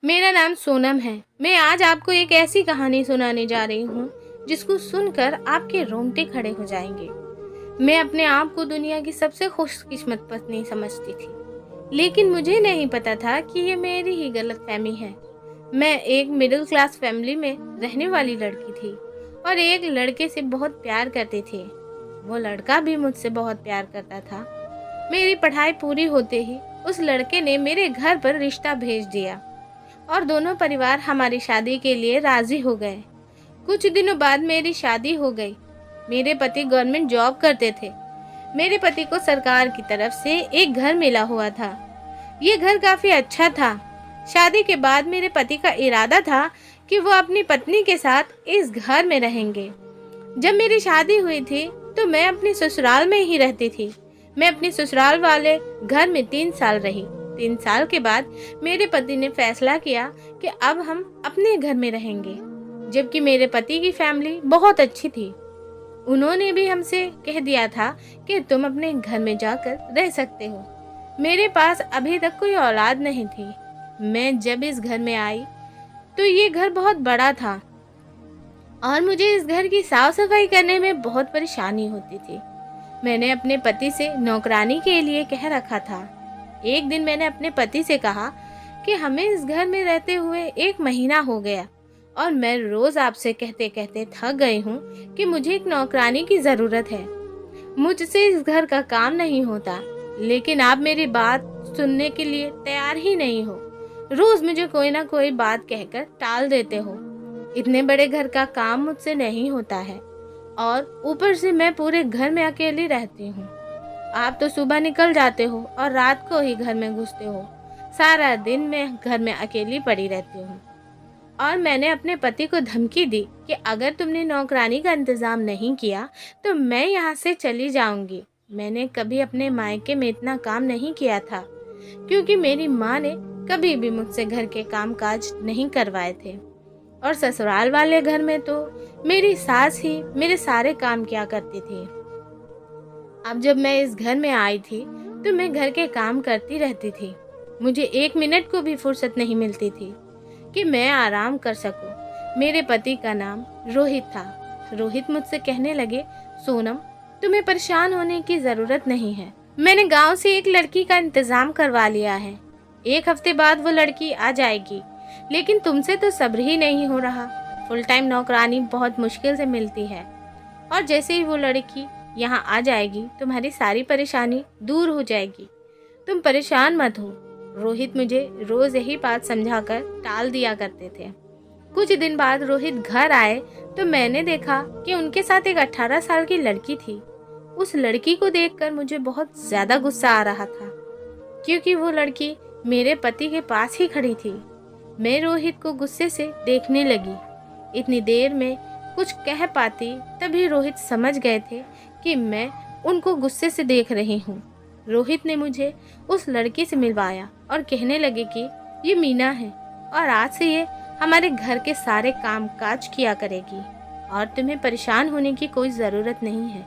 मेरा नाम सोनम है। मैं आज आपको एक ऐसी कहानी सुनाने जा रही हूँ जिसको सुनकर आपके रोंगटे खड़े हो जाएंगे। मैं अपने आप को दुनिया की सबसे खुशकिस्मत पत्नी समझती थी, लेकिन मुझे नहीं पता था कि ये मेरी ही गलतफहमी है। मैं एक मिडिल क्लास फैमिली में रहने वाली लड़की थी और एक लड़के से बहुत प्यार करती थी। वो लड़का भी मुझसे बहुत प्यार करता था। मेरी पढ़ाई पूरी होते ही उस लड़के ने मेरे घर पर रिश्ता भेज दिया और दोनों परिवार हमारी शादी के लिए राजी हो गए। कुछ दिनों बाद मेरी शादी हो गई। मेरे पति गवर्नमेंट जॉब करते थे। मेरे पति को सरकार की तरफ से एक घर मिला हुआ था। ये घर काफी अच्छा था। शादी के बाद मेरे पति का इरादा था कि वो अपनी पत्नी के साथ इस घर में रहेंगे। जब मेरी शादी हुई थी तो मैं अपने ससुराल में ही रहती थी। मैं अपने ससुराल वाले घर में 3 साल रही। 3 साल के बाद मेरे पति ने फैसला किया कि अब हम अपने घर में रहेंगे, जबकि मेरे पति की फैमिली बहुत अच्छी थी। उन्होंने भी हमसे कह दिया था कि तुम अपने घर में जाकर रह सकते हो। मेरे पास अभी तक कोई औलाद नहीं थी। मैं जब इस घर में आई तो ये घर बहुत बड़ा था और मुझे इस घर की साफ सफाई करने में बहुत परेशानी होती थी। मैंने अपने पति से नौकरानी के लिए कह रखा था। एक दिन मैंने अपने पति से कहा कि हमें इस घर में रहते हुए 1 महीना हो गया और मैं रोज आपसे कहते कहते थक गई हूँ कि मुझे एक नौकरानी की जरूरत है। मुझसे इस घर का काम नहीं होता, लेकिन आप मेरी बात सुनने के लिए तैयार ही नहीं हो। रोज मुझे कोई ना कोई बात कहकर टाल देते हो। इतने बड़े घर का काम मुझसे नहीं होता है और ऊपर से मैं पूरे घर में अकेली रहती हूँ। आप तो सुबह निकल जाते हो और रात को ही घर में घुसते हो। सारा दिन मैं घर में अकेली पड़ी रहती हूँ। और मैंने अपने पति को धमकी दी कि अगर तुमने नौकरानी का इंतजाम नहीं किया तो मैं यहाँ से चली जाऊंगी। मैंने कभी अपने मायके में इतना काम नहीं किया था, क्योंकि मेरी माँ ने कभी भी मुझसे घर के काम काज नहीं करवाए थे और ससुराल वाले घर में तो मेरी सास ही मेरे सारे काम किया करती थी। अब जब मैं इस घर में आई थी तो मैं घर के काम करती रहती थी। मुझे 1 मिनट को भी फुर्सत नहीं मिलती थी कि मैं आराम कर सकूं। मेरे पति का नाम रोहित था। रोहित मुझसे कहने लगे, सोनम, तुम्हें परेशान होने की जरूरत नहीं है। मैंने गांव से एक लड़की का इंतजाम करवा लिया है। 1 हफ्ते बाद वो लड़की आ जाएगी, लेकिन तुमसे तो सब्र ही नहीं हो रहा। फुल टाइम नौकरानी बहुत मुश्किल से मिलती है और जैसे ही वो लड़की यहाँ आ जाएगी तुम्हारी सारी परेशानी दूर हो जाएगी। तुम परेशान मत हो। रोहित मुझे रोज यही बात समझाकर टाल दिया करते थे। कुछ दिन बाद रोहित घर आए तो मैंने देखा कि उनके साथ एक 18 साल की लड़की थी। उस लड़की को देखकर मुझे बहुत ज्यादा गुस्सा आ रहा था, क्योंकि वो लड़की मेरे पति के पास ही खड़ी थी। मैं रोहित को गुस्से से देखने लगी। इतनी देर में कुछ कह पाती तभी रोहित समझ गए थे कि मैं उनको गुस्से से देख रही हूँ। रोहित ने मुझे उस लड़की से मिलवाया और कहने लगे कि ये मीना है और आज से ये हमारे घर के सारे काम काज किया करेगी और तुम्हें परेशान होने की कोई ज़रूरत नहीं है।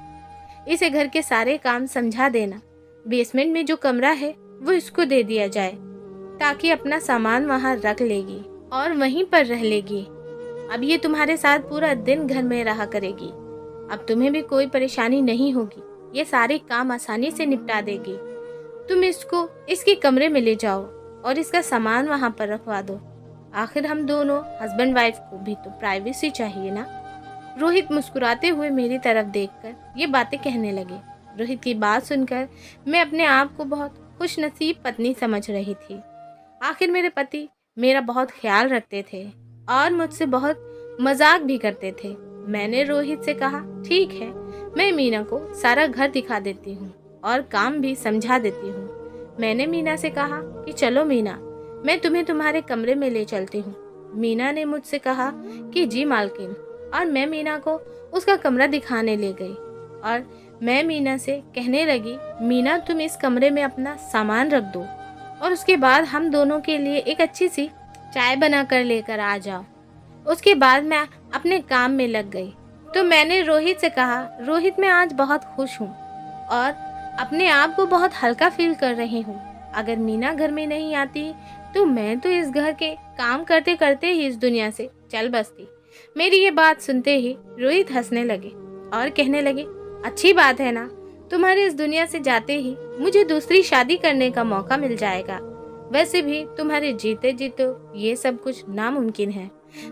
इसे घर के सारे काम समझा देना। बेसमेंट में जो कमरा है वो इसको दे दिया जाए ताकि अपना सामान वहाँ रख लेगी और वहीं पर रह लेगी। अब ये तुम्हारे साथ पूरा दिन घर में रहा करेगी। अब तुम्हें भी कोई परेशानी नहीं होगी। ये सारे काम आसानी से निपटा देगी। तुम इसको इसके कमरे में ले जाओ और इसका सामान वहाँ पर रखवा दो। आखिर हम दोनों हस्बैंड वाइफ को भी तो प्राइवेसी चाहिए ना। रोहित मुस्कुराते हुए मेरी तरफ देखकर ये बातें कहने लगे। रोहित की बात सुनकर मैं अपने आप को बहुत खुशनसीब पत्नी समझ रही थी। आखिर मेरे पति मेरा बहुत ख्याल रखते थे और मुझसे बहुत मजाक भी करते थे। मैंने रोहित से कहा, ठीक है, मैं मीना को सारा घर दिखा देती हूँ और काम भी समझा देती हूँ। मैंने मीना से कहा कि चलो मीना, मैं तुम्हें तुम्हारे कमरे में ले चलती हूँ। मीना ने मुझसे कहा कि जी मालकिन, और मैं मीना को उसका कमरा दिखाने ले गई और मैं मीना से कहने लगी, मीना तुम इस कमरे में अपना सामान रख दो और उसके बाद हम दोनों के लिए एक अच्छी सी चाय बना कर लेकर आ जाओ। उसके बाद मैं अपने काम में लग गई। तो मैंने रोहित से कहा, रोहित मैं आज बहुत खुश हूँ और अपने आप को बहुत हल्का फील कर रही हूँ। अगर मीना घर में नहीं आती तो मैं तो इस घर के काम करते करते ही इस दुनिया से चल बसती। मेरी ये बात सुनते ही रोहित हंसने लगे और कहने लगे, अच्छी बात है ना, तुम्हारे इस दुनिया से जाते ही मुझे दूसरी शादी करने का मौका मिल जाएगा। वैसे भी तुम्हारे जीते जीते ये सब कुछ नामुमकिन है।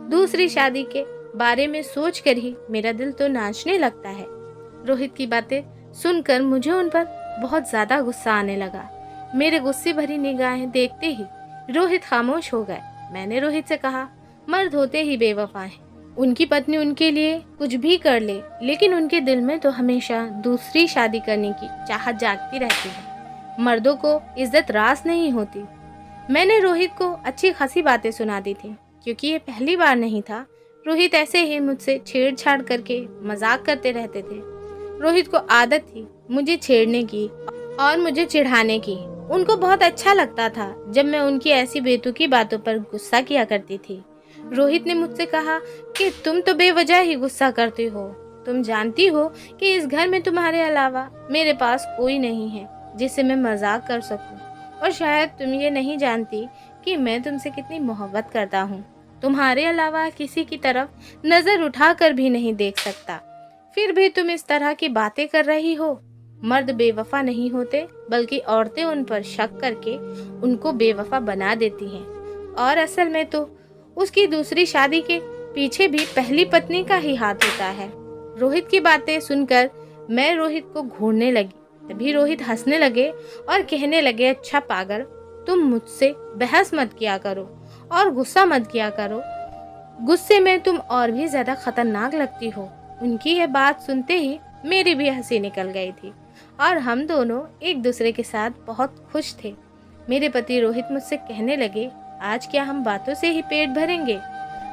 दूसरी शादी के बारे में सोचकर ही मेरा दिल तो नाचने लगता है। रोहित की बातें सुनकर मुझे उन पर बहुत ज्यादा गुस्सा आने लगा। मेरे गुस्से भरी निगाहें देखते ही रोहित खामोश हो गए। मैंने रोहित से कहा, मर्द होते ही बेवफा हैं। उनकी पत्नी उनके लिए कुछ भी कर ले, लेकिन उनके दिल में तो हमेशा दूसरी शादी करने की चाहत जागती रहती है। मर्दों को इज्जत रास नहीं होती। मैंने रोहित को अच्छी खासी बातें सुना दी थी, क्योंकि ये पहली बार नहीं था। रोहित ऐसे ही मुझसे छेड़छाड़ करके मजाक करते रहते थे। रोहित को आदत थी मुझे छेड़ने की और मुझे चिढ़ाने की। उनको बहुत अच्छा लगता था जब मैं उनकी ऐसी बेतुकी बातों पर गुस्सा किया करती थी। रोहित ने मुझसे कहा कि तुम तो बेवजह ही गुस्सा करती हो। तुम जानती हो कि इस घर में तुम्हारे अलावा मेरे पास कोई नहीं है जिससे मैं मजाक कर सकूं, और शायद तुम ये नहीं जानती कि मैं तुमसे कितनी मोहब्बत करता हूँ। तुम्हारे अलावा किसी की तरफ नजर उठाकर भी नहीं देख सकता, फिर भी तुम इस तरह की बातें कर रही हो। मर्द बेवफा नहीं होते, बल्कि औरतें उन पर शक करके उनको बेवफा बना देती हैं, और असल में तो उसकी दूसरी शादी के पीछे भी पहली पत्नी का ही हाथ होता है। रोहित की बातें सुनकर मैं रोहित को घूरने लगी। तभी रोहित हंसने लगे और कहने लगे, अच्छा पागल, तुम मुझसे बहस मत किया करो और गुस्सा मत किया करो। गुस्से में तुम और भी ज्यादा खतरनाक लगती हो। उनकी यह बात सुनते ही मेरी भी हंसी निकल गई थी और हम दोनों एक दूसरे के साथ बहुत खुश थे। मेरे पति रोहित मुझसे कहने लगे, आज क्या हम बातों से ही पेट भरेंगे?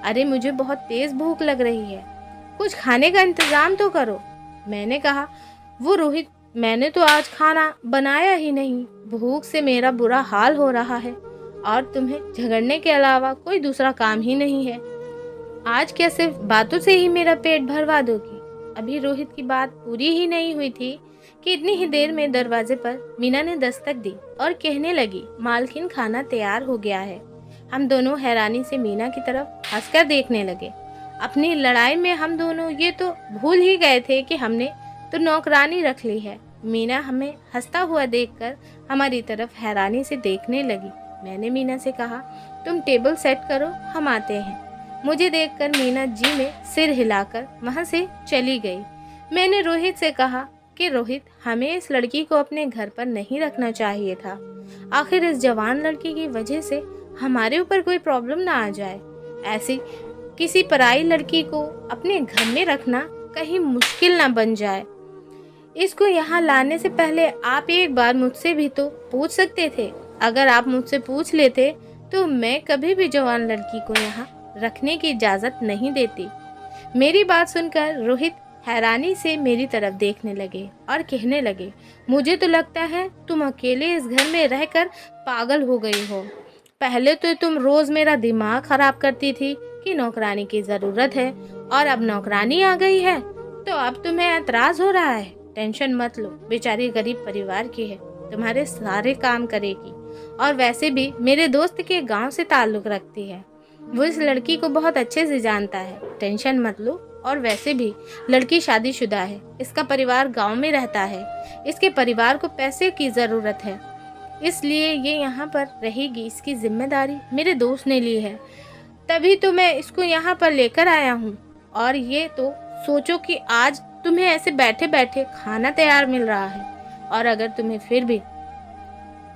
अरे मुझे बहुत तेज भूख लग रही है, कुछ खाने का इंतजाम तो करो। मैंने कहा, वो रोहित, मैंने तो आज खाना बनाया ही नहीं। भूख से मेरा बुरा हाल हो रहा है और तुम्हें झगड़ने के अलावा कोई दूसरा काम ही नहीं है। आज क्या सिर्फ बातों से ही मेरा पेट भरवा दोगी? अभी रोहित की बात पूरी ही नहीं हुई थी कि इतनी ही देर में दरवाजे पर मीना ने दस्तक दी और कहने लगी, मालकिन, खाना तैयार हो गया है। हम दोनों हैरानी से मीना की तरफ हंसकर देखने लगे। अपनी लड़ाई में हम दोनों ये तो भूल ही गए थे कि हमने तो नौकरानी रख ली है। मीना हमें हंसता हुआ देखकर हमारी तरफ हैरानी से देखने लगी। मैंने मीना से कहा, तुम टेबल सेट करो, हम आते हैं। मुझे देखकर मीना जी में सिर हिलाकर वहां से चली गई। मैंने रोहित से कहा कि रोहित, हमें इस लड़की को अपने घर पर नहीं रखना चाहिए था। आखिर इस जवान लड़की की वजह से हमारे ऊपर कोई प्रॉब्लम ना आ जाए। ऐसी किसी पराई लड़की को अपने घर में रखना कहीं मुश्किल ना बन जाए। इसको यहाँ लाने से पहले आप एक बार मुझसे भी तो पूछ सकते थे। अगर आप मुझसे पूछ लेते तो मैं कभी भी जवान लड़की को यहाँ रखने की इजाजत नहीं देती। मेरी बात सुनकर रोहित हैरानी से मेरी तरफ देखने लगे और कहने लगे, मुझे तो लगता है तुम अकेले इस घर में रहकर पागल हो गई हो। पहले तो तुम रोज मेरा दिमाग खराब करती थी कि नौकरानी की जरूरत है, और अब नौकरानी आ गई है तो अब तुम्हें एतराज हो रहा है। टेंशन मत लो, बेचारी गरीब परिवार की है, तुम्हारे सारे काम करेगी, और वैसे भी मेरे दोस्त के गांव से ताल्लुक रखती है। वो इस लड़की को बहुत अच्छे से जानता है, टेंशन मत लो। और वैसे भी लड़की शादीशुदा है, इसका परिवार गांव में रहता है, इसके परिवार को पैसे की ज़रूरत है, इसलिए ये यहाँ पर रहेगी। इसकी जिम्मेदारी मेरे दोस्त ने ली है, तभी तो मैं इसको यहाँ पर लेकर आया हूँ। और ये तो सोचो कि आज तुम्हें ऐसे बैठे बैठे खाना तैयार मिल रहा है, और अगर तुम्हें फिर भी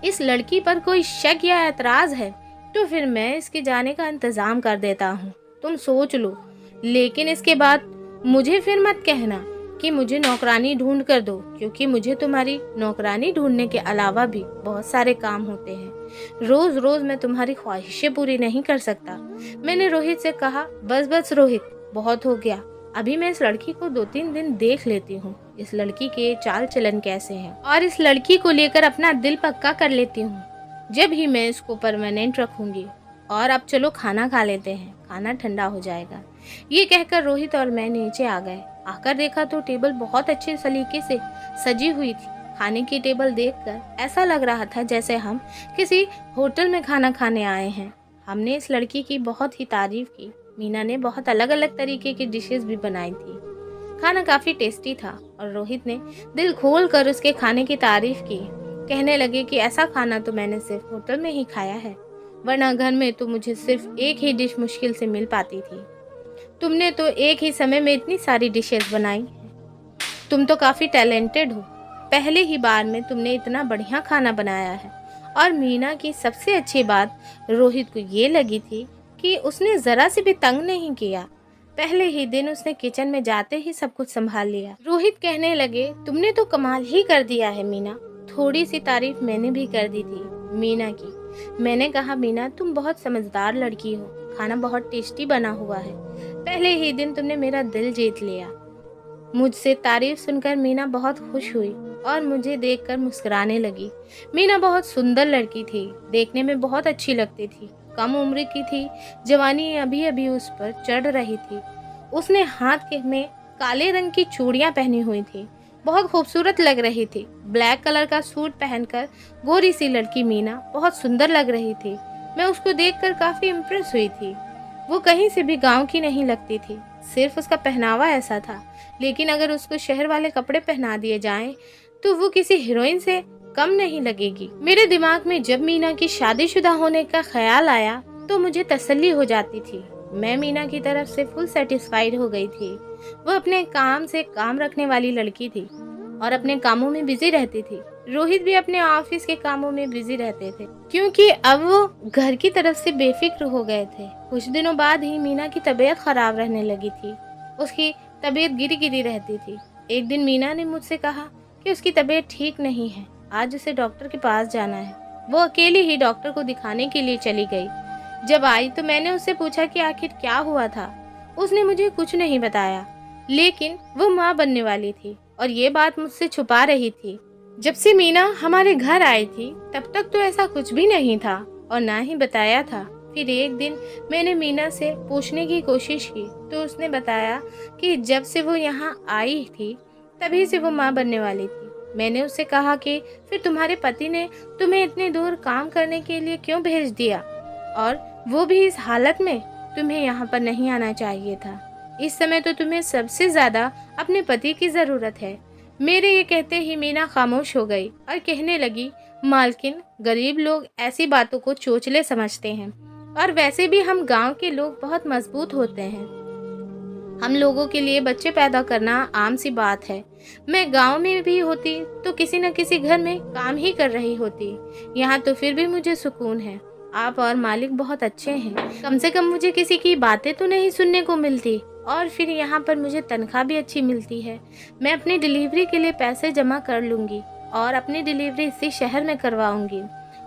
इस लड़की पर कोई शक या एतराज़ है तो फिर मैं इसके जाने का इंतज़ाम कर देता हूँ। तुम सोच लो, लेकिन इसके बाद मुझे फिर मत कहना कि मुझे नौकरानी ढूंढ कर दो, क्योंकि मुझे तुम्हारी नौकरानी ढूंढने के अलावा भी बहुत सारे काम होते हैं। रोज रोज मैं तुम्हारी ख्वाहिशें पूरी नहीं कर सकता। मैंने रोहित से कहा, बस बस रोहित, बहुत हो गया। अभी मैं इस लड़की को 2-3 दिन देख लेती हूँ, इस लड़की के चाल चलन कैसे हैं, और इस लड़की को लेकर अपना दिल पक्का कर लेती हूँ, जब ही मैं इसको परमानेंट रखूंगी। और अब चलो खाना खा लेते हैं, खाना ठंडा हो जाएगा। ये कहकर रोहित और मैं नीचे आ गए। आकर देखा तो टेबल बहुत अच्छे सलीके से सजी हुई थी। खाने की टेबल देखकर ऐसा लग रहा था जैसे हम किसी होटल में खाना खाने आए हैं। हमने इस लड़की की बहुत ही तारीफ की। मीना ने बहुत अलग अलग तरीके की डिशेस भी बनाई थी। खाना काफ़ी टेस्टी था और रोहित ने दिल खोल कर उसके खाने की तारीफ की। कहने लगे कि ऐसा खाना तो मैंने सिर्फ होटल में ही खाया है, वरना घर में तो मुझे सिर्फ एक ही डिश मुश्किल से मिल पाती थी। तुमने तो एक ही समय में इतनी सारी डिशेस बनाई। तुम तो काफ़ी टैलेंटेड हो। पहले ही बार में तुमने इतना बढ़िया खाना बनाया है। और मीना की सबसे अच्छी बात रोहित को ये लगी थी कि उसने ज़रा से भी तंग नहीं किया। पहले ही दिन उसने किचन में जाते ही सब कुछ संभाल लिया। रोहित कहने लगे, तुमने तो कमाल ही कर दिया है मीना। थोड़ी सी तारीफ मैंने भी कर दी थी मीना की। मैंने कहा, मीना तुम बहुत समझदार लड़की हो, खाना बहुत टेस्टी बना हुआ है। पहले ही दिन तुमने मेरा दिल जीत लिया। मुझसे तारीफ सुनकर मीना बहुत खुश हुई और मुझे देखकर मुस्कुराने लगी। मीना बहुत सुंदर लड़की थी, देखने में बहुत अच्छी लगती थी। कम उम्र की थी, जवानी अभी अभी उस पर चढ़ रही थी। उसने में काले रंग की चूड़ियां पहनी हुई थी, बहुत खूबसूरत लग रही थी। ब्लैक कलर का सूट पहनकर गोरी सी लड़की मीना बहुत सुंदर लग रही थी। मैं उसको देखकर काफी इम्प्रेस हुई थी। वो कहीं से भी गांव की नहीं लगती थी, सिर्फ उसका पहनावा ऐसा था। लेकिन अगर उसको शहर वाले कपड़े पहना दिए जाएं, तो वो किसी हीरोइन से कम नहीं लगेगी। मेरे दिमाग में जब मीना की शादीशुदा होने का ख्याल आया तो मुझे तसल्ली हो जाती थी। मैं मीना की तरफ से फुल सेटिस्फाइड हो गई थी। वो अपने काम से काम रखने वाली लड़की थी और अपने कामों में बिजी रहती थी। रोहित भी अपने ऑफिस के कामों में बिजी रहते थे, क्योंकि अब वो घर की तरफ से बेफिक्र हो गए थे। कुछ दिनों बाद ही मीना की तबीयत खराब रहने लगी थी। उसकी तबीयत गिरी गिरी रहती थी। एक दिन मीना ने मुझसे कहा कि उसकी तबीयत ठीक नहीं है, आज उसे डॉक्टर के पास जाना है। वो अकेली ही डॉक्टर को दिखाने के लिए चली गई। जब आई तो मैंने उससे पूछा कि आखिर क्या हुआ था। उसने मुझे कुछ नहीं बताया, लेकिन वो माँ बनने वाली थी और ये बात मुझसे छुपा रही थी। जब से मीना हमारे घर आई थी तब तक तो ऐसा कुछ भी नहीं था और ना ही बताया था। फिर एक दिन मैंने मीना से पूछने की कोशिश की तो उसने बताया कि जब से वो यहाँ आई थी तभी से वो माँ बनने वाली थी। मैंने उससे कहा कि फिर तुम्हारे पति ने तुम्हें इतने दूर काम करने के लिए क्यों भेज दिया, और वो भी इस हालत में। तुम्हें यहाँ पर नहीं आना चाहिए था। इस समय तो तुम्हें सबसे ज्यादा अपने पति की जरूरत है। मेरे ये कहते ही मीना खामोश हो गई और कहने लगी, मालकिन, गरीब लोग ऐसी बातों को चोचले समझते हैं और वैसे भी हम गांव के लोग बहुत मजबूत होते हैं। हम लोगों के लिए बच्चे पैदा करना आम सी बात है। मैं गांव में भी होती तो किसी न किसी घर में काम ही कर रही होती। यहाँ तो फिर भी मुझे सुकून है। आप और मालिक बहुत अच्छे हैं। कम से कम मुझे किसी की बातें तो नहीं सुनने को मिलती, और फिर यहाँ पर मुझे तनख्वाह भी अच्छी मिलती है। मैं अपनी डिलीवरी के लिए पैसे जमा कर लूँगी और अपनी डिलीवरी इसी शहर में करवाऊँगी,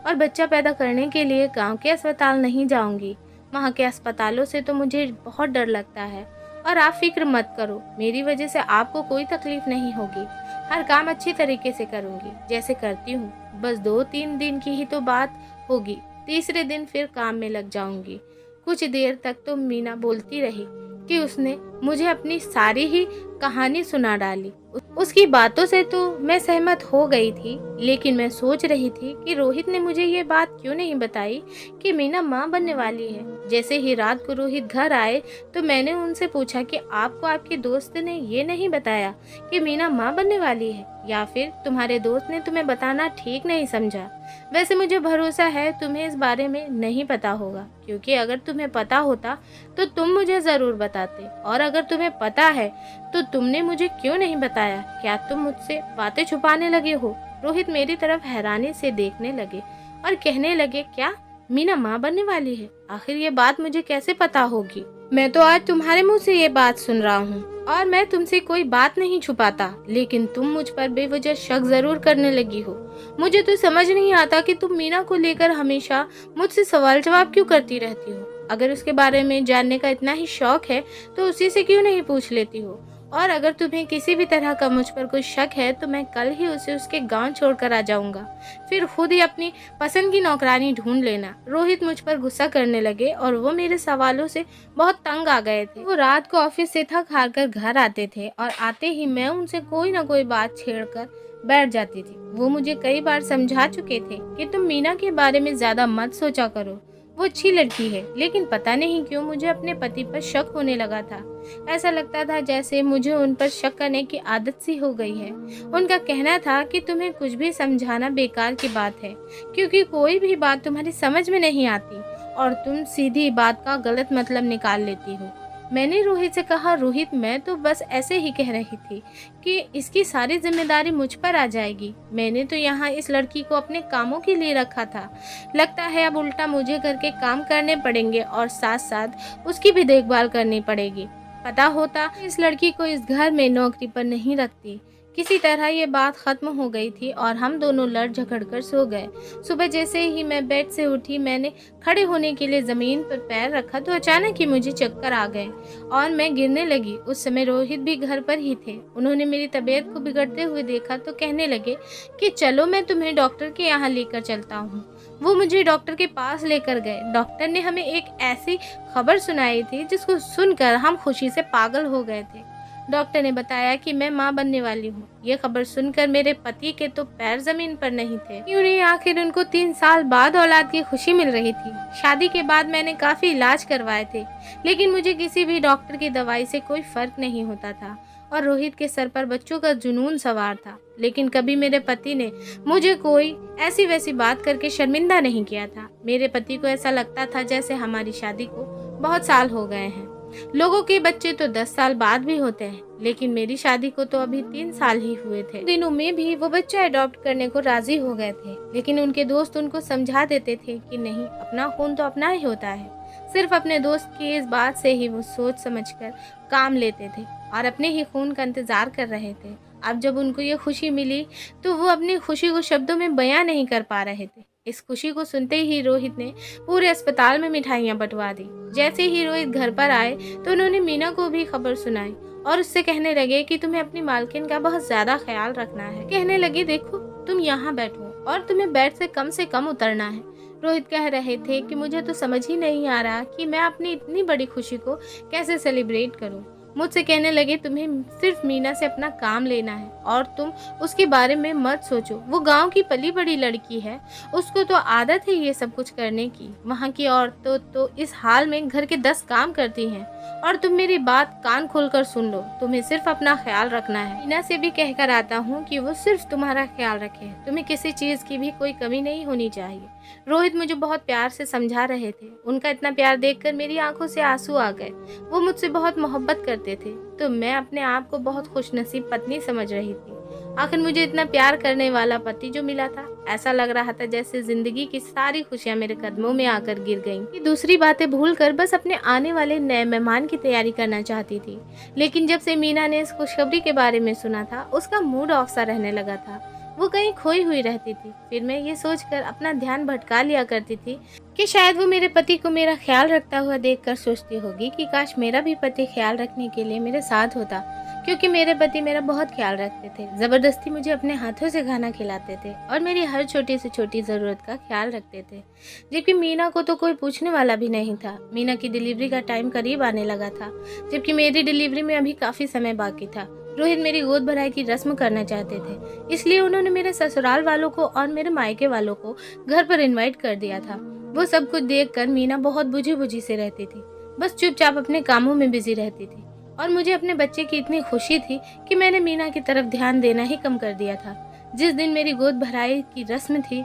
और बच्चा पैदा करने के लिए गांव के अस्पताल नहीं जाऊँगी। वहाँ के अस्पतालों से तो मुझे बहुत डर लगता है। और आप फिक्र मत करो, मेरी वजह से आपको कोई तकलीफ नहीं होगी। हर काम अच्छी तरीके से करूँगी जैसे करती हूँ। बस 2-3 दिन की ही तो बात होगी, तीसरे दिन फिर काम में लग जाऊंगी। कुछ देर तक तो मीना बोलती रही कि उसने मुझे अपनी सारी ही कहानी सुना डाली। उसकी बातों से तो मैं सहमत हो गई थी, लेकिन मैं सोच रही थी कि रोहित ने मुझे ये बात क्यों नहीं बताई कि मीना माँ बनने वाली है। जैसे ही रात को रोहित घर आए तो मैंने उनसे पूछा कि आपको आपके दोस्त ने ये नहीं बताया कि मीना माँ बनने वाली है, या फिर तुम्हारे दोस्त ने तुम्हें बताना ठीक नहीं समझा। वैसे मुझे भरोसा है तुम्हें इस बारे में नहीं पता होगा, क्योंकि अगर तुम्हें पता होता तो तुम मुझे जरूर बताते, और अगर तुम्हें पता है तो तुमने मुझे क्यों नहीं बताया। क्या तुम मुझसे बातें छुपाने लगे हो? रोहित मेरी तरफ हैरानी से देखने लगे और कहने लगे, क्या मीना माँ बनने वाली है? आखिर ये बात मुझे कैसे पता होगी? मैं तो आज तुम्हारे मुंह से ये बात सुन रहा हूँ और मैं तुमसे कोई बात नहीं छुपाता, लेकिन तुम मुझ पर बेवजह शक जरूर करने लगी हो। मुझे तो समझ नहीं आता कि तुम मीना को लेकर हमेशा मुझसे सवाल जवाब क्यों करती रहती हो। अगर उसके बारे में जानने का इतना ही शौक है तो उसी से क्यों नहीं पूछ लेती हो? और अगर तुम्हें किसी भी तरह का मुझ पर कोई शक है तो मैं कल ही उसे उसके गांव छोड़कर आ जाऊंगा, फिर खुद ही अपनी पसंद की नौकरानी ढूंढ लेना। रोहित मुझ पर गुस्सा करने लगे और वो मेरे सवालों से बहुत तंग आ गए थे। वो रात को ऑफिस से थक हार कर घर आते थे और आते ही मैं उनसे कोई ना कोई बात छेड़कर बैठ जाती थी। वो मुझे कई बार समझा चुके थे कि तुम मीना के बारे में ज्यादा मत सोचा करो, वो अच्छी लड़की है, लेकिन पता नहीं क्यों मुझे अपने पति पर शक होने लगा था। ऐसा लगता था जैसे मुझे उन पर शक करने की आदत सी हो गई है। उनका कहना था कि तुम्हें कुछ भी समझाना बेकार की बात है, क्योंकि कोई भी बात तुम्हारी समझ में नहीं आती और तुम सीधी बात का गलत मतलब निकाल लेती हो। मैंने रोहित से कहा, रोहित मैं तो बस ऐसे ही कह रही थी कि इसकी सारी जिम्मेदारी मुझ पर आ जाएगी। मैंने तो यहाँ इस लड़की को अपने कामों के लिए रखा था। लगता है अब उल्टा मुझे घर के काम करने पड़ेंगे और साथ साथ उसकी भी देखभाल करनी पड़ेगी। पता होता इस लड़की को इस घर में नौकरी पर नहीं रखती। किसी तरह ये बात खत्म हो गई थी और हम दोनों लड़ झगड़ कर सो गए। सुबह जैसे ही मैं बेड से उठी, मैंने खड़े होने के लिए जमीन पर पैर रखा तो अचानक ही मुझे चक्कर आ गए और मैं गिरने लगी। उस समय रोहित भी घर पर ही थे। उन्होंने मेरी तबीयत को बिगड़ते हुए देखा तो कहने लगे कि चलो मैं तुम्हें डॉक्टर के यहाँ लेकर चलता हूँ। वो मुझे डॉक्टर के पास लेकर गए। डॉक्टर ने हमें एक ऐसी खबर सुनाई थी जिसको सुनकर हम खुशी से पागल हो गए थे। डॉक्टर ने बताया कि मैं मां बनने वाली हूँ। ये खबर सुनकर मेरे पति के तो पैर जमीन पर नहीं थे। क्यों नहीं, आखिर उनको 3 साल बाद औलाद की खुशी मिल रही थी। शादी के बाद मैंने काफी इलाज करवाए थे, लेकिन मुझे किसी भी डॉक्टर की दवाई से कोई फर्क नहीं होता था और रोहित के सर पर बच्चों का जुनून सवार था। लेकिन कभी मेरे पति ने मुझे कोई ऐसी वैसी बात करके शर्मिंदा नहीं किया था। मेरे पति को ऐसा लगता था जैसे हमारी शादी को बहुत साल हो गए हैं। लोगों के बच्चे तो 10 साल बाद भी होते हैं, लेकिन मेरी शादी को तो अभी 3 साल ही हुए थे। दिनों में भी वो बच्चा अडॉप्ट करने को राजी हो गए थे, लेकिन उनके दोस्त उनको समझा देते थे कि नहीं, अपना खून तो अपना ही होता है। सिर्फ अपने दोस्त की इस बात से ही वो सोच समझकर काम लेते थे और अपने ही खून का इंतजार कर रहे थे। अब जब उनको ये खुशी मिली तो वो अपनी खुशी को शब्दों में बयां नहीं कर पा रहे थे। इस खुशी को सुनते ही रोहित ने पूरे अस्पताल में मिठाइयाँ बंटवा दी। जैसे ही रोहित घर पर आए तो उन्होंने मीना को भी खबर सुनाई और उससे कहने लगे कि तुम्हें अपनी मालकिन का बहुत ज्यादा ख्याल रखना है। कहने लगे, देखो तुम यहाँ बैठो और तुम्हें बेड से कम उतरना है। रोहित कह रहे थे कि मुझे तो समझ ही नहीं आ रहा कि मैं अपनी इतनी बड़ी खुशी को कैसे सेलिब्रेट करूं। मुझसे कहने लगे, तुम्हें सिर्फ मीना से अपना काम लेना है और तुम उसके बारे में मत सोचो। वो गांव की पली बड़ी लड़की है, उसको तो आदत है ये सब कुछ करने की। वहाँ की औरतें तो इस हाल में घर के 10 काम करती हैं और तुम मेरी बात कान खोलकर सुन लो, तुम्हें सिर्फ अपना ख्याल रखना है। मीना से भी कहकर आता हूँ कि वो सिर्फ तुम्हारा ख्याल रखे, तुम्हें किसी चीज की भी कोई कमी नहीं होनी चाहिए। रोहित मुझे बहुत प्यार से समझा रहे थे। उनका इतना प्यार देखकर मेरी आंखों से आंसू आ गए। वो मुझसे बहुत मोहब्बत करते थे, तो मैं अपने आप को बहुत खुशनसीब पत्नी समझ रही थी। आखिर मुझे इतना प्यार करने वाला पति जो मिला था, ऐसा लग रहा था जैसे जिंदगी की सारी खुशियां मेरे कदमों में आकर गिर गईं। दूसरी बातें भूलकर बस अपने आने वाले नए मेहमान की तैयारी करना चाहती थी। लेकिन जब से मीना ने इस खुशखबरी के बारे में सुना था, उसका मूड ऑफ सा रहने लगा था। वो कहीं खोई हुई रहती थी। फिर मैं ये सोचकर अपना ध्यान भटका लिया करती थी कि शायद वो मेरे पति को मेरा ख्याल रखता हुआ देखकर सोचती होगी कि काश मेरा भी पति ख्याल रखने के लिए मेरे साथ होता, क्योंकि मेरे पति मेरा बहुत ख्याल रखते थे। जबरदस्ती मुझे अपने हाथों से खाना खिलाते थे और मेरी हर छोटी से छोटी जरूरत का ख्याल रखते थे। जबकि मीना को तो कोई पूछने वाला भी नहीं था। मीना की डिलीवरी का टाइम करीब आने लगा था, जबकि मेरी डिलीवरी में अभी काफी समय बाकी था। रोहित मेरी गोद भराई की रस्म करना चाहते थे, इसलिए उन्होंने मेरे ससुराल वालों को और मेरे मायके वालों को घर पर इनवाइट कर दिया था। वो सब कुछ देखकर मीना बहुत बुझी बुझी से रहती थी, बस चुपचाप अपने कामों में बिजी रहती थी। और मुझे अपने बच्चे की इतनी खुशी थी कि मैंने मीना की तरफ ध्यान देना ही कम कर दिया था। जिस दिन मेरी गोद भराई की रस्म थी,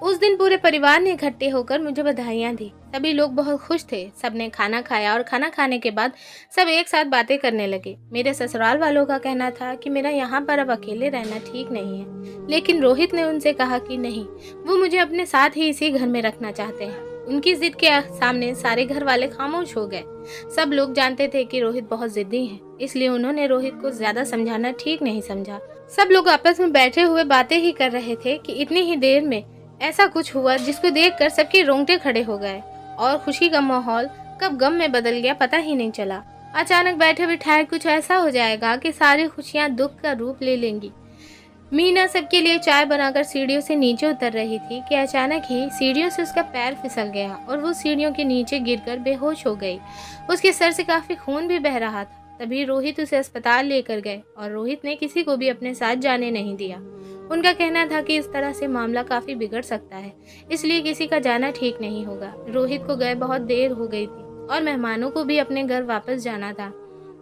उस दिन पूरे परिवार ने इकट्ठे होकर मुझे बधाइयाँ दी। सभी लोग बहुत खुश थे। सबने खाना खाया और खाना खाने के बाद सब एक साथ बातें करने लगे। मेरे ससुराल वालों का कहना था कि मेरा यहाँ पर अब अकेले रहना ठीक नहीं है, लेकिन रोहित ने उनसे कहा कि नहीं, वो मुझे अपने साथ ही इसी घर में रखना चाहते हैं। उनकी जिद के सामने सारे घर वाले खामोश हो गए। सब लोग जानते थे कि रोहित बहुत जिद्दी है, इसलिए उन्होंने रोहित को ज्यादा समझाना ठीक नहीं समझा। सब लोग आपस में बैठे हुए बातें ही कर रहे थे कि इतनी ही देर में ऐसा कुछ हुआ जिसको देखकर सबके रोंगटे खड़े हो गए और खुशी का माहौल कब गम में बदल गया पता ही नहीं चला। अचानक बैठे बिठाए कुछ ऐसा हो जाएगा कि सारी खुशियां दुख का रूप ले लेंगी। मीना सबके लिए चाय बनाकर सीढ़ियों से नीचे उतर रही थी कि अचानक ही सीढ़ियों से उसका पैर फिसल गया और वो सीढ़ियों के नीचे गिरकर बेहोश हो गई। उसके सर से काफी खून भी बह रहा था। तभी रोहित उसे अस्पताल लेकर गए और रोहित ने किसी को भी अपने साथ जाने नहीं दिया। उनका कहना था कि इस तरह से मामला काफ़ी बिगड़ सकता है, इसलिए किसी का जाना ठीक नहीं होगा। रोहित को गए बहुत देर हो गई थी और मेहमानों को भी अपने घर वापस जाना था।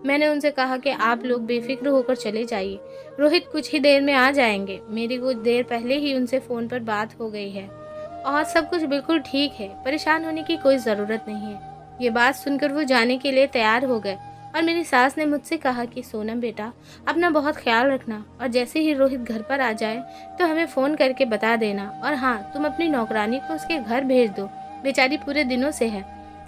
मैंने उनसे कहा कि आप लोग बेफिक्र होकर चले जाइए, रोहित कुछ ही देर में आ जाएंगे। मेरी कुछ देर पहले ही उनसे फ़ोन पर बात हो गई है और सब कुछ बिल्कुल ठीक है, परेशान होने की कोई ज़रूरत नहीं है। ये बात सुनकर वो जाने के लिए तैयार हो गए और मेरी सास ने मुझसे कहा कि सोनम बेटा, अपना बहुत ख्याल रखना और जैसे ही रोहित घर पर आ जाए तो हमें फ़ोन करके बता देना। और हाँ, तुम अपनी नौकरानी को उसके घर भेज दो, बेचारी पूरे दिनों से है,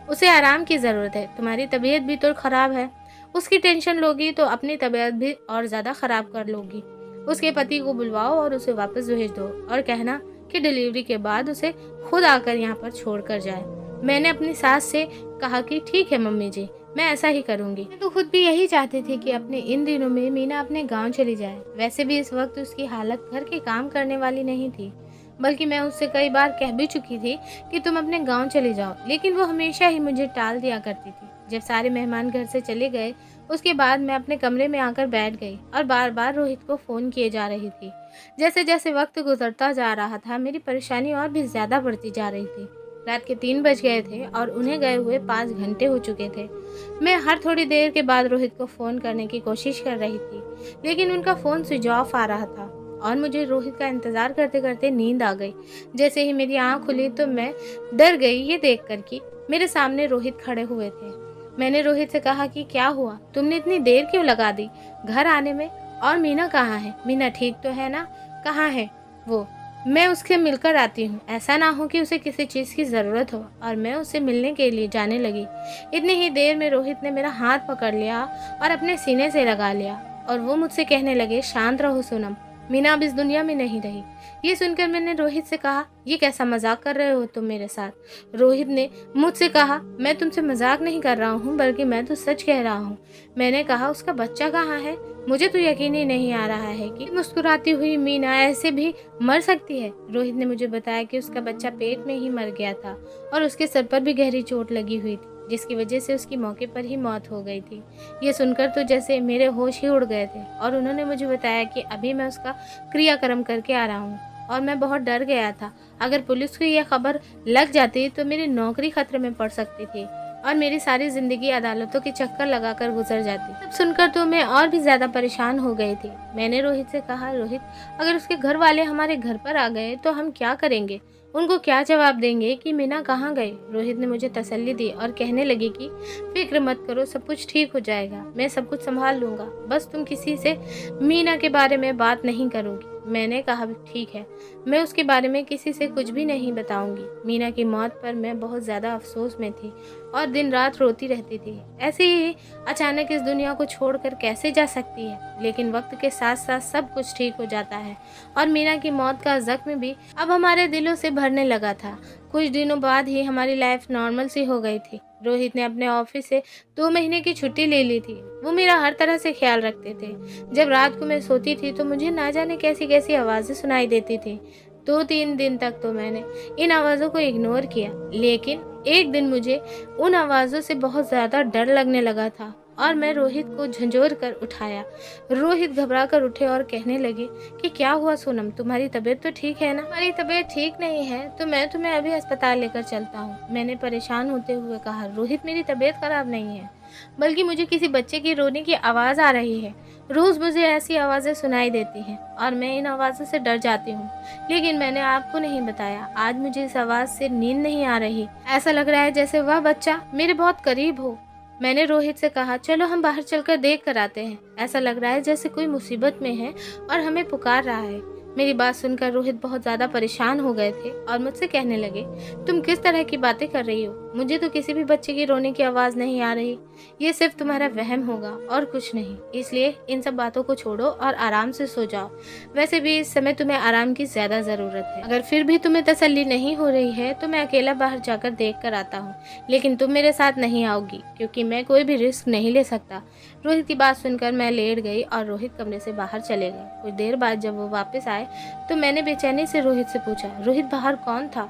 उसे आराम की ज़रूरत है। तुम्हारी तबीयत भी तो ख़राब है, उसकी टेंशन लोगी तो अपनी तबीयत भी और ज़्यादा ख़राब कर लोगी। उसके पति को बुलवाओ और उसे वापस भेज दो और कहना कि डिलीवरी के बाद उसे खुद आकर यहाँ पर छोड़ कर जाए। मैंने अपनी सास से कहा कि ठीक है मम्मी जी, मैं ऐसा ही करूँगी। मैं तो खुद भी यही चाहती थी कि अपने इन दिनों में मीना अपने गांव चली जाए। वैसे भी इस वक्त उसकी हालत घर के काम करने वाली नहीं थी, बल्कि मैं उससे कई बार कह भी चुकी थी कि तुम अपने गांव चले जाओ, लेकिन वो हमेशा ही मुझे टाल दिया करती थी। जब सारे मेहमान घर से चले गए उसके बाद मैं अपने कमरे में आकर बैठ गई और बार बार रोहित को फ़ोन किए जा रही थी। जैसे जैसे वक्त गुजरता जा रहा था मेरी परेशानी और भी ज़्यादा बढ़ती जा रही थी। रात के 3 बज गए थे और उन्हें गए हुए 5 घंटे हो चुके थे। मैं हर थोड़ी देर के बाद रोहित को फ़ोन करने की कोशिश कर रही थी, लेकिन उनका फ़ोन स्विच ऑफ आ रहा था और मुझे रोहित का इंतज़ार करते करते नींद आ गई। जैसे ही मेरी आँख खुली तो मैं डर गई ये देखकर कि मेरे सामने रोहित खड़े हुए थे। मैंने रोहित से कहा कि क्या हुआ, तुमने इतनी देर क्यों लगा दी घर आने में, और मीना कहाँ है? मीना ठीक तो है ना? कहाँ है वो? मैं उससे मिलकर आती हूँ। ऐसा ना हो कि उसे किसी चीज़ की ज़रूरत हो। और मैं उससे मिलने के लिए जाने लगी। इतनी ही देर में रोहित ने मेरा हाथ पकड़ लिया और अपने सीने से लगा लिया और वो मुझसे कहने लगे, शांत रहो सोनम, मीना अब इस दुनिया में नहीं रही। ये सुनकर मैंने रोहित से कहा, ये कैसा मजाक कर रहे हो तुम मेरे साथ? रोहित ने मुझसे कहा, मैं तुमसे मजाक नहीं कर रहा हूँ, बल्कि मैं तो सच कह रहा हूँ। मैंने कहा, उसका बच्चा कहाँ है? मुझे तो यकीन ही नहीं आ रहा है कि मुस्कुराती हुई मीना ऐसे भी मर सकती है। रोहित ने मुझे बताया कि उसका बच्चा पेट में ही मर गया था और उसके सर पर भी गहरी चोट लगी हुई थी, जिसकी वजह से उसकी मौके पर ही मौत हो गई थी। ये सुनकर तो जैसे मेरे होश ही उड़ गए थे और उन्होंने मुझे बताया कि अभी मैं उसका क्रियाक्रम करके आ रहा हूँ। और मैं बहुत डर गया था, अगर पुलिस को यह खबर लग जाती तो मेरी नौकरी खतरे में पड़ सकती थी और मेरी सारी जिंदगी अदालतों के चक्कर लगाकर गुजर जाती। तब सुनकर तो मैं और भी ज्यादा परेशान हो गई थी। मैंने रोहित से कहा, रोहित, अगर उसके घर वाले हमारे घर पर आ गए तो हम क्या करेंगे? उनको क्या जवाब देंगे कि मीना कहाँ गई? रोहित ने मुझे तसल्ली दी और कहने लगे कि फिक्र मत करो, सब कुछ ठीक हो जाएगा, मैं सब कुछ संभाल लूँगा, बस तुम किसी से मीना के बारे में बात नहीं करोगी। मैंने कहा, ठीक है, मैं उसके बारे में किसी से कुछ भी नहीं बताऊंगी। मीना की मौत पर मैं बहुत ज़्यादा अफसोस में थी और दिन रात रोती रहती थी। ऐसे ही अचानक इस दुनिया को छोड़कर कैसे जा सकती है? लेकिन वक्त के साथ साथ सब कुछ ठीक हो जाता है और मीना की मौत का जख्म भी अब हमारे दिलों से भरने लगा था। कुछ दिनों बाद ही हमारी लाइफ नॉर्मल सी हो गई थी। रोहित ने अपने ऑफिस से 2 महीने की छुट्टी ले ली थी। वो मेरा हर तरह से ख्याल रखते थे। जब रात को मैं सोती थी तो मुझे ना जाने कैसी कैसी आवाज़ें सुनाई देती थी। 2-3 दिन तक तो मैंने इन आवाज़ों को इग्नोर किया, लेकिन एक दिन मुझे उन आवाज़ों से बहुत ज़्यादा डर लगने लगा था और मैं रोहित को झंझोर कर उठाया। रोहित घबरा कर उठे और कहने लगे कि क्या हुआ सोनम, तुम्हारी तबीयत तो ठीक है ना? हमारी तबीयत ठीक नहीं है तो मैं तुम्हें अभी अस्पताल लेकर चलता हूँ। मैंने परेशान होते हुए कहा, रोहित, मेरी तबीयत खराब नहीं है, बल्कि मुझे किसी बच्चे की रोने की आवाज़ आ रही है। रोज़ मुझे ऐसी आवाज़ें सुनाई देती हैं और मैं इन आवाज़ों से डर जाती हूँ, लेकिन मैंने आपको नहीं बताया, आज मुझे इस आवाज़ से नींद नहीं आ रही। ऐसा लग रहा है जैसे वह बच्चा मेरे बहुत करीब हो। मैंने रोहित से कहा, चलो हम बाहर चलकर देख कर आते हैं। ऐसा लग रहा है जैसे कोई मुसीबत में है और हमें पुकार रहा है। मेरी बात सुनकर रोहित बहुत ज़्यादा परेशान हो गए थे और मुझसे कहने लगे, तुम किस तरह की बातें कर रही हो? मुझे तो किसी भी बच्चे की रोने की आवाज़ नहीं आ रही। ये सिर्फ तुम्हारा वहम होगा और कुछ नहीं, इसलिए इन सब बातों को छोड़ो और आराम से सो जाओ। वैसे भी इस समय तुम्हें आराम की ज़्यादा ज़रूरत है। अगर फिर भी तुम्हें तसल्ली नहीं हो रही है तो मैं अकेला बाहर जाकर देख कर आता हूँ, लेकिन तुम मेरे साथ नहीं आओगी क्योंकि मैं कोई भी रिस्क नहीं ले सकता। रोहित की बात सुनकर मैं लेट गई और रोहित कमरे से बाहर चले गए। कुछ देर बाद जब वो वापस आए तो मैंने बेचैनी से रोहित से पूछा, रोहित, बाहर कौन था?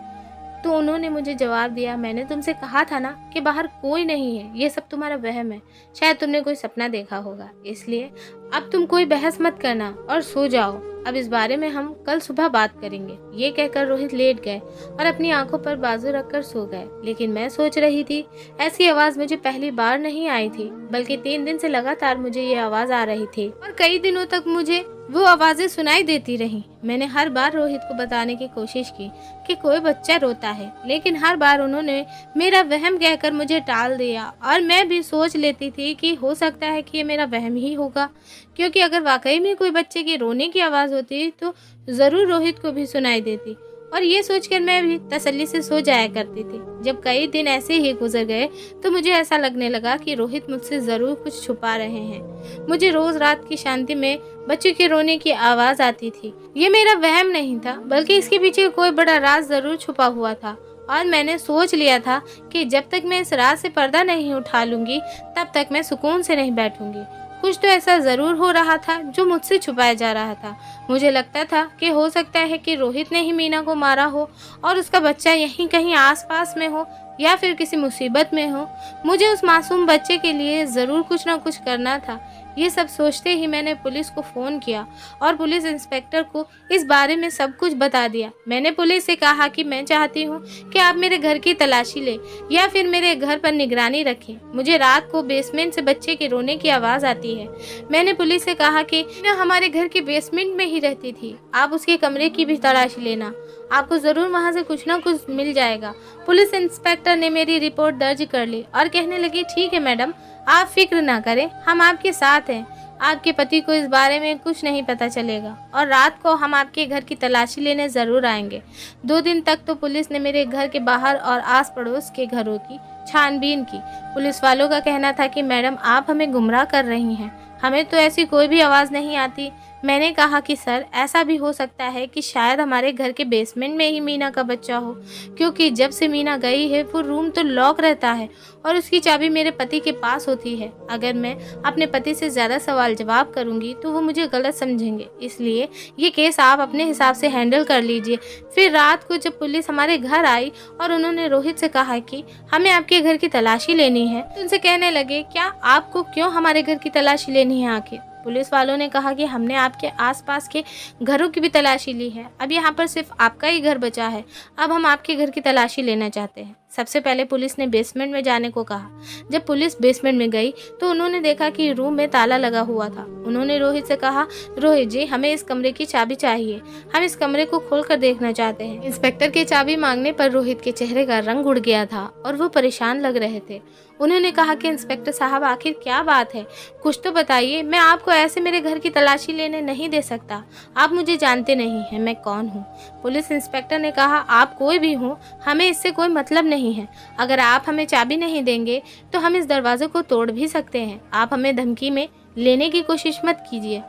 तो उन्होंने मुझे जवाब दिया, मैंने तुमसे कहा था ना कि बाहर कोई नहीं है, ये सब तुम्हारा वहम है, शायद तुमने कोई सपना देखा होगा, इसलिए अब तुम कोई बहस मत करना और सो जाओ, अब इस बारे में हम कल सुबह बात करेंगे। ये कहकर रोहित लेट गए और अपनी आंखों पर बाजू रखकर सो गए। लेकिन मैं सोच रही थी, ऐसी आवाज मुझे पहली बार नहीं आई थी, बल्कि 3 दिन से लगातार मुझे ये आवाज आ रही थी और कई दिनों तक मुझे वो आवाजें सुनाई देती रहीं। मैंने हर बार रोहित को बताने की कोशिश की कि कोई बच्चा रोता है, लेकिन हर बार उन्होंने मेरा वहम कहकर मुझे टाल दिया और मैं भी सोच लेती थी कि हो सकता है कि ये मेरा वहम ही होगा, क्योंकि अगर वाकई में कोई बच्चे की रोने की आवाज़ होती तो ज़रूर रोहित को भी सुनाई देती और ये सोचकर मैं भी तसल्ली से सो जाया करती थी। जब कई दिन ऐसे ही गुजर गए तो मुझे ऐसा लगने लगा कि रोहित मुझसे ज़रूर कुछ छुपा रहे हैं। मुझे रोज़ रात की शांति में बच्चों के रोने की आवाज़ आती थी। ये मेरा वहम नहीं था, बल्कि इसके पीछे कोई बड़ा राज ज़रूर छुपा हुआ था और मैंने सोच लिया था कि जब तक मैं इस राज से पर्दा नहीं उठा लूँगी तब तक मैं सुकून से नहीं बैठूंगी। कुछ तो ऐसा ज़रूर हो रहा था जो मुझसे छुपाया जा रहा था। मुझे लगता था कि हो सकता है कि रोहित ने ही मीना को मारा हो और उसका बच्चा यहीं कहीं आसपास में हो या फिर किसी मुसीबत में हो। मुझे उस मासूम बच्चे के लिए ज़रूर कुछ ना कुछ करना था। ये सब सोचते ही मैंने पुलिस को फ़ोन किया और पुलिस इंस्पेक्टर को इस बारे में सब कुछ बता दिया। मैंने पुलिस से कहा कि मैं चाहती हूँ कि आप मेरे घर की तलाशी लें या फिर मेरे घर पर निगरानी रखें। मुझे रात को बेसमेंट से बच्चे के रोने की आवाज़ आती है। मैंने पुलिस से कहा कि मीना हमारे घर के बेसमेंट में ही रहती थी, आप उसके कमरे की भी तलाशी लेना, आपको ज़रूर वहाँ से कुछ ना कुछ मिल जाएगा। पुलिस इंस्पेक्टर ने मेरी रिपोर्ट दर्ज कर ली और कहने लगी, ठीक है मैडम, आप फिक्र ना करें, हम आपके साथ हैं। आपके पति को इस बारे में कुछ नहीं पता चलेगा और रात को हम आपके घर की तलाशी लेने ज़रूर आएंगे। 2 दिन तक तो पुलिस ने मेरे घर के बाहर और आस पड़ोस के घरों की छानबीन की। पुलिस वालों का कहना था कि मैडम आप हमें गुमराह कर रही हैं, हमें तो ऐसी कोई भी आवाज़ नहीं आती। मैंने कहा कि सर ऐसा भी हो सकता है कि शायद हमारे घर के बेसमेंट में ही मीना का बच्चा हो, क्योंकि जब से मीना गई है वो रूम तो लॉक रहता है और उसकी चाबी मेरे पति के पास होती है। अगर मैं अपने पति से ज़्यादा सवाल जवाब करूंगी तो वो मुझे गलत समझेंगे, इसलिए ये केस आप अपने हिसाब से हैंडल कर लीजिए। फिर रात को जब पुलिस हमारे घर आई और उन्होंने रोहित से कहा कि हमें आपके घर की तलाशी लेनी है, तो उनसे कहने लगे, क्या आपको क्यों हमारे घर की तलाशी लेनी है आखिर? पुलिस वालों ने कहा कि हमने आपके आसपास के घरों की भी तलाशी ली है, अब यहाँ पर सिर्फ आपका ही घर बचा है, अब हम आपके घर की तलाशी लेना चाहते हैं। सबसे पहले पुलिस ने बेसमेंट में जाने को कहा। जब पुलिस बेसमेंट में गई तो उन्होंने देखा कि रूम में ताला लगा हुआ था। उन्होंने रोहित से कहा, रोहित जी हमें इस कमरे की चाबी चाहिए, हम इस कमरे को खोलकर देखना चाहते हैं। इंस्पेक्टर के चाबी मांगने पर रोहित के चेहरे का रंग उड़ गया था और वो परेशान लग रहे थे। उन्होंने कहा कि इंस्पेक्टर साहब आखिर क्या बात है, कुछ तो बताइए, मैं आपको ऐसे मेरे घर की तलाशी लेने नहीं दे सकता, आप मुझे जानते नहीं हैं मैं कौन हूँ। पुलिस इंस्पेक्टर ने कहा, आप कोई भी हो, हमें इससे कोई मतलब नहीं है, अगर आप हमें चाबी नहीं देंगे तो हम इस दरवाजे को तोड़ भी सकते हैं, आप हमें धमकी में लेने की कोशिश मत कीजिए,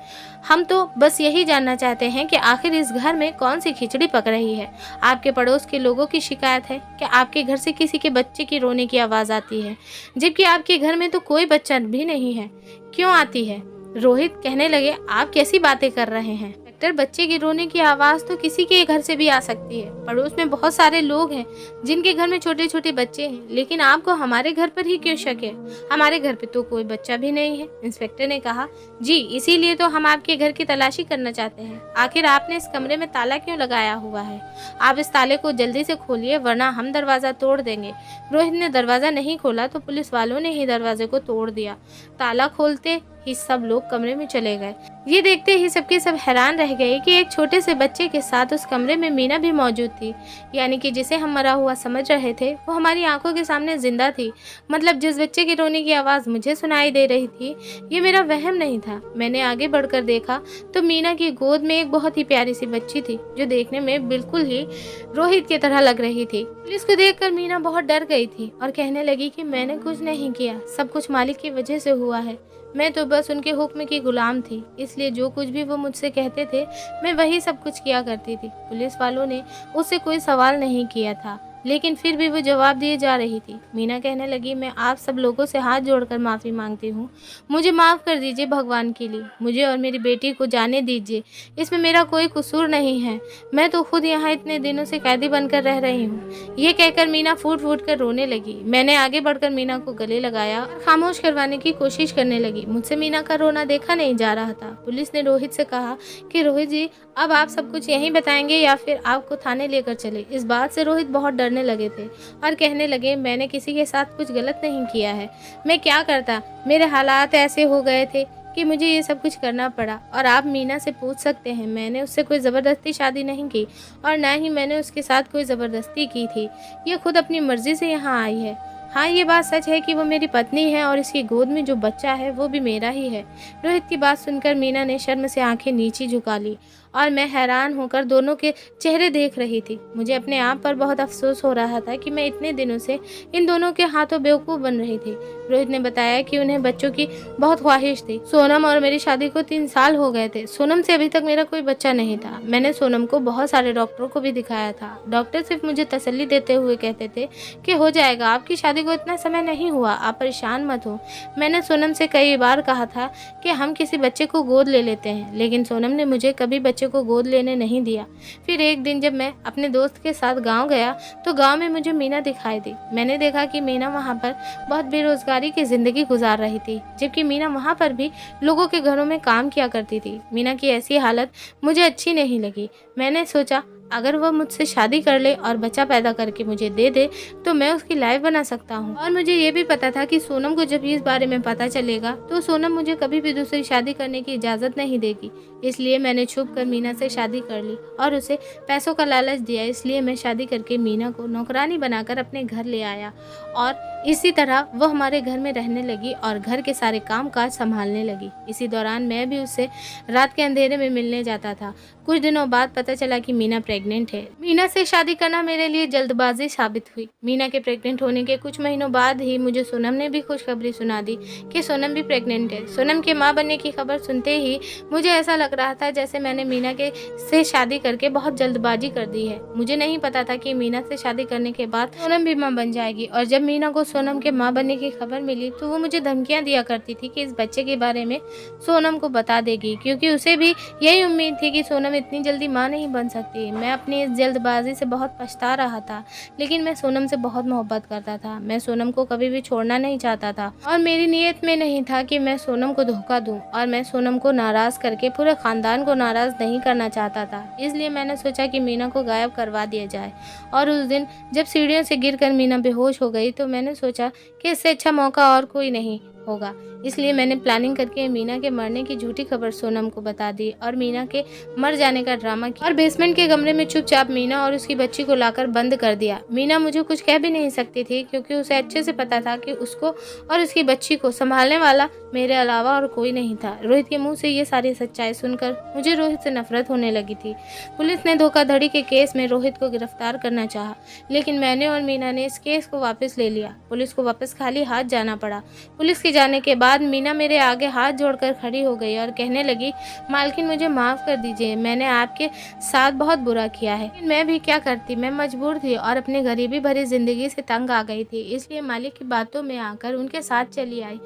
हम तो बस यही जानना चाहते हैं कि आखिर इस घर में कौन सी खिचड़ी पक रही है। आपके पड़ोस के लोगों की शिकायत है कि आपके घर से किसी के बच्चे की रोने की आवाज़ आती है, जबकि आपके घर में तो कोई बच्चा भी नहीं है, क्यों आती है? रोहित कहने लगे, आप कैसी बातें कर रहे हैं? बच्चे की रोने की आवाज़ तो किसी के घर से भी आ सकती है, पड़ोस में बहुत सारे लोग हैं जिनके घर में छोटे छोटे बच्चे हैं, लेकिन आपको हमारे घर पर ही क्यों शक है? हमारे घर पे तो कोई बच्चा भी नहीं है। इंस्पेक्टर ने कहा, जी इसीलिए तो हम आपके घर की तलाशी करना चाहते हैं, आखिर आपने इस कमरे में ताला क्यों लगाया हुआ है? आप इस ताले को जल्दी से खोलिए वरना हम दरवाज़ा तोड़ देंगे। रोहित ने दरवाज़ा नहीं खोला तो पुलिस वालों ने ही दरवाजे को तोड़ दिया। ताला खोलते ही सब लोग कमरे में चले गए। ये देखते ही सबके सब हैरान रह गए कि एक छोटे से बच्चे के साथ उस कमरे में मीना भी मौजूद थी, यानी कि जिसे हम मरा हुआ समझ रहे थे वो हमारी आंखों के सामने जिंदा थी। मतलब जिस बच्चे के रोने की आवाज़ मुझे सुनाई दे रही थी ये मेरा वहम नहीं था। मैंने आगे बढ़कर देखा तो मीना की गोद में एक बहुत ही प्यारी सी बच्ची थी जो देखने में बिल्कुल ही रोहित की तरह लग रही थी। पुलिस को देखकर मीना बहुत डर गई थी और कहने लगी कि मैंने कुछ नहीं किया, सब कुछ मालिक की वजह से हुआ है, मैं तो बस उनके हुक्म की गुलाम थी, इसलिए जो कुछ भी वो मुझसे कहते थे मैं वही सब कुछ किया करती थी। पुलिस वालों ने उससे कोई सवाल नहीं किया था। लेकिन फिर भी वो जवाब दिए जा रही थी। मीना कहने लगी, मैं आप सब लोगों से हाथ जोड़कर माफ़ी मांगती हूँ। मुझे माफ़ कर दीजिए भगवान के लिए। मुझे और मेरी बेटी को जाने दीजिए। इसमें मेरा कोई कसूर नहीं है। मैं तो खुद यहाँ इतने दिनों से कैदी बनकर रह रही हूँ। ये कहकर मीना फूट फूट कर रोने लगी। मैंने आगे बढ़कर मीना को गले लगाया और खामोश करवाने की कोशिश करने लगी। मुझसे मीना का रोना देखा नहीं जा रहा था। पुलिस ने रोहित से कहा कि रोहित जी, अब आप सब कुछ यहीं बताएंगे या फिर आपको थाने लेकर चले। इस बात से रोहित बहुत डरने लगे थे और कहने लगे, मैंने किसी के साथ कुछ गलत नहीं किया है। मैं क्या करता, मेरे हालात ऐसे हो गए थे कि मुझे ये सब कुछ करना पड़ा। और आप मीना से पूछ सकते हैं, मैंने उससे कोई ज़बरदस्ती शादी नहीं की और ना ही मैंने उसके साथ कोई ज़बरदस्ती की थी। ये खुद अपनी मर्ज़ी से यहाँ आई है। हाँ, ये बात सच है कि वो मेरी पत्नी है और इसकी गोद में जो बच्चा है वो भी मेरा ही है। रोहित की बात सुनकर मीना ने शर्म से आंखें नीचे झुका ली और मैं हैरान होकर दोनों के चेहरे देख रही थी। मुझे अपने आप पर बहुत अफसोस हो रहा था कि मैं इतने दिनों से इन दोनों के हाथों बेवकूफ़ बन रही थी। रोहित ने बताया कि उन्हें बच्चों की बहुत ख्वाहिश थी। सोनम और मेरी शादी को 3 साल हो गए थे। सोनम से अभी तक मेरा कोई बच्चा नहीं था। मैंने सोनम को बहुत सारे डॉक्टरों को भी दिखाया था। डॉक्टर सिर्फ मुझे तसल्ली देते हुए कहते थे कि हो जाएगा, आपकी शादी को इतना समय नहीं हुआ, आप परेशान मत हो। मैंने सोनम से कई बार कहा था कि हम किसी बच्चे को गोद ले लेते हैं, लेकिन सोनम ने मुझे कभी बच्चे को गोद लेने नहीं दिया। फिर एक दिन जब मैं अपने दोस्त के साथ गांव गया तो गांव में मुझे मीना दिखाई दी। मैंने देखा कि मीना वहां पर बहुत बेरोजगारी की जिंदगी गुजार रही थी, जबकि मीना वहां पर भी लोगों के घरों में काम किया करती थी। मीना की ऐसी हालत मुझे अच्छी नहीं लगी। मैंने सोचा, अगर वह मुझसे शादी कर ले और बच्चा पैदा करके मुझे दे दे तो मैं उसकी लाइफ बना सकता हूँ। और मुझे ये भी पता था कि सोनम को जब इस बारे में पता चलेगा तो सोनम मुझे कभी भी दूसरी शादी करने की इजाज़त नहीं देगी। इसलिए मैंने छुप कर मीना से शादी कर ली और उसे पैसों का लालच दिया। इसलिए मैं शादी करके मीना को नौकरानी बनाकर अपने घर ले आया और इसी तरह वह हमारे घर में रहने लगी और घर के सारे काम काज संभालने लगी। इसी दौरान मैं भी उससे रात के अंधेरे में मिलने जाता था। कुछ दिनों बाद पता चला कि मीना प्रेग्नेंट है। मीना से शादी करना मेरे लिए जल्दबाजी साबित हुई। मीना के प्रेग्नेंट होने के कुछ महीनों बाद ही मुझे सोनम ने भी खुशखबरी सुना दी कि सोनम भी प्रेग्नेंट है। सोनम के माँ बनने की खबर सुनते ही मुझे ऐसा लग रहा था जैसे मैंने मीना के से शादी करके बहुत जल्दबाजी कर दी है। मुझे नहीं पता था कि मीना से शादी करने के बाद सोनम भी माँ बन जाएगी। और जब मीना को सोनम के माँ बनने की खबर मिली तो वो मुझे धमकियाँ दिया करती थी कि इस बच्चे के बारे में सोनम को बता देगी, क्योंकि उसे भी यही उम्मीद थी कि सोनम इतनी जल्दी माँ नहीं बन सकती। मैं अपनी इस जल्दबाजी से बहुत पछता रहा था, लेकिन मैं सोनम से बहुत मोहब्बत करता था। मैं सोनम को कभी भी छोड़ना नहीं चाहता था और मेरी नीयत में नहीं था कि मैं सोनम को धोखा दूं और मैं सोनम को नाराज करके पूरे खानदान को नाराज नहीं करना चाहता था। इसलिए मैंने सोचा कि मीना को गायब करवा दिया जाए। और उस दिन जब सीढ़ियों से गिरकर मीना बेहोश हो गई तो मैंने सोचा कि इससे अच्छा मौका और कोई नहीं होगा। इसलिए मैंने प्लानिंग करके मीना के मरने की झूठी खबर सोनम को बता दी और मीना के मर जाने का ड्रामा किया और बेसमेंट के कमरे में चुपचाप मीना और उसकी बच्ची को लाकर बंद कर दिया। मीना मुझे कुछ कह भी नहीं सकती थी, क्योंकि उसे अच्छे से पता था कि उसको और उसकी बच्ची को संभालने वाला मेरे अलावा और कोई नहीं था। रोहित के मुंह से ये सारी सच्चाई सुनकर मुझे रोहित से नफरत होने लगी थी। पुलिस ने धोखाधड़ी के केस में रोहित को गिरफ्तार करना चाहा, लेकिन मैंने और मीना ने इस केस को वापस ले लिया। पुलिस को वापस खाली हाथ जाना पड़ा। पुलिस के जाने के बाद मीना मेरे आगे हाथ जोड़कर खड़ी हो गई और कहने लगी, मालकिन मुझे माफ़ कर दीजिए, मैंने आपके साथ बहुत बुरा किया है। लेकिन मैं भी क्या करती, मैं मजबूर थी और अपनी गरीबी भरी ज़िंदगी से तंग आ गई थी। इसलिए मालिक की बातों में आकर उनके साथ चली आई।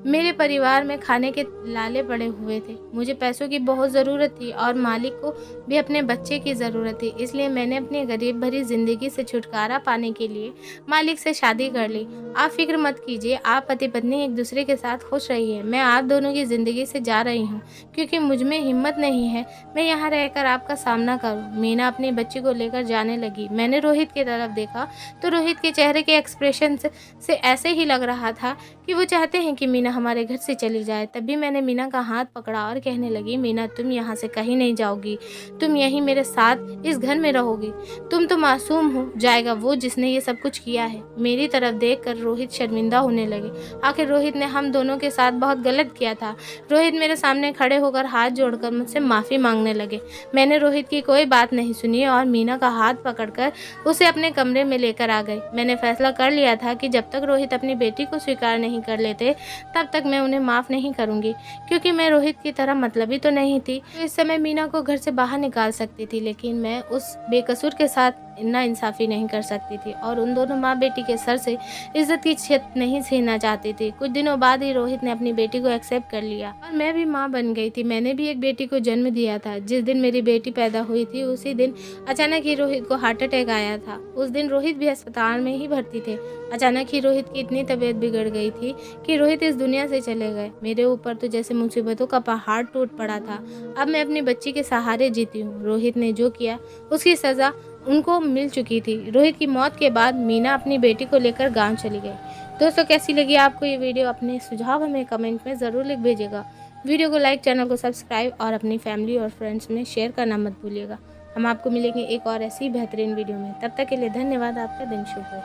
मेरे परिवार में खाने के लाले पड़े हुए थे। मुझे पैसों की बहुत ज़रूरत थी और मालिक को भी अपने बच्चे की ज़रूरत थी। इसलिए मैंने अपनी गरीब भरी ज़िंदगी से छुटकारा पाने के लिए मालिक से शादी कर ली। आप फिक्र मत कीजिए, आप पति पत्नी एक दूसरे के साथ खुश रहिए। मैं आप दोनों की ज़िंदगी से जा रही हूँ, क्योंकि मुझ में हिम्मत नहीं है मैं यहाँ रहकर आपका सामना करूँ। मीना अपनी बच्ची को लेकर जाने लगी। मैंने रोहित की तरफ देखा तो रोहित के चेहरे के एक्सप्रेशन से ऐसे ही लग रहा था कि वो चाहते हैं कि मीना हमारे घर से चली जाए। तभी मैंने मीना का हाथ पकड़ा और कहने लगी, मीना तुम यहाँ से कहीं नहीं जाओगी, तुम यहीं मेरे साथ इस घर में रहोगी। तुम तो मासूम हो, जाएगा वो जिसने ये सब कुछ किया है। मेरी तरफ देखकर रोहित शर्मिंदा होने लगे। आखिर रोहित ने हम दोनों के साथ बहुत गलत किया था। रोहित मेरे सामने खड़े होकर हाथ जोड़कर मुझसे माफ़ी मांगने लगे। मैंने रोहित की कोई बात नहीं सुनी और मीना का हाथ पकड़कर उसे अपने कमरे में लेकर आ गई। मैंने फैसला कर लिया था कि जब तक रोहित अपनी बेटी को स्वीकार नहीं कर लेते तब तक मैं उन्हें माफ़ नहीं करूंगी, क्योंकि मैं रोहित की तरह मतलबी तो नहीं थी। तो इस समय मीना को घर से बाहर निकाल सकती थी, लेकिन मैं उस बेकसूर के साथ नाइंसाफ़ी नहीं कर सकती थी और उन दोनों माँ बेटी के सर से इज़्ज़त की छत नहीं छीनना चाहती थी। कुछ दिनों बाद ही रोहित ने अपनी बेटी को एक्सेप्ट कर लिया और मैं भी माँ बन गई थी। मैंने भी एक बेटी को जन्म दिया था। जिस दिन मेरी बेटी पैदा हुई थी उसी दिन अचानक ही रोहित को हार्ट अटैक आया था। उस दिन रोहित भी अस्पताल में ही भर्ती थे। अचानक ही रोहित की इतनी तबीयत बिगड़ गई थी कि रोहित इस दुनिया से चले गए। मेरे ऊपर तो जैसे मुसीबतों का पहाड़ टूट पड़ा था। अब मैं अपनी बच्ची के सहारे जीती हूँ। रोहित ने जो किया उसकी सज़ा उनको मिल चुकी थी। रोहित की मौत के बाद मीना अपनी बेटी को लेकर गाँव चली गई। दोस्तों, कैसी लगी आपको ये वीडियो? अपने सुझाव हमें कमेंट में ज़रूर लिख भेजिएगा। वीडियो को लाइक, चैनल को सब्सक्राइब और अपनी फैमिली और फ्रेंड्स में शेयर करना मत भूलिएगा। हम आपको मिलेंगे एक और ऐसी बेहतरीन वीडियो में। तब तक के लिए धन्यवाद। आपका दिन शुभ हो।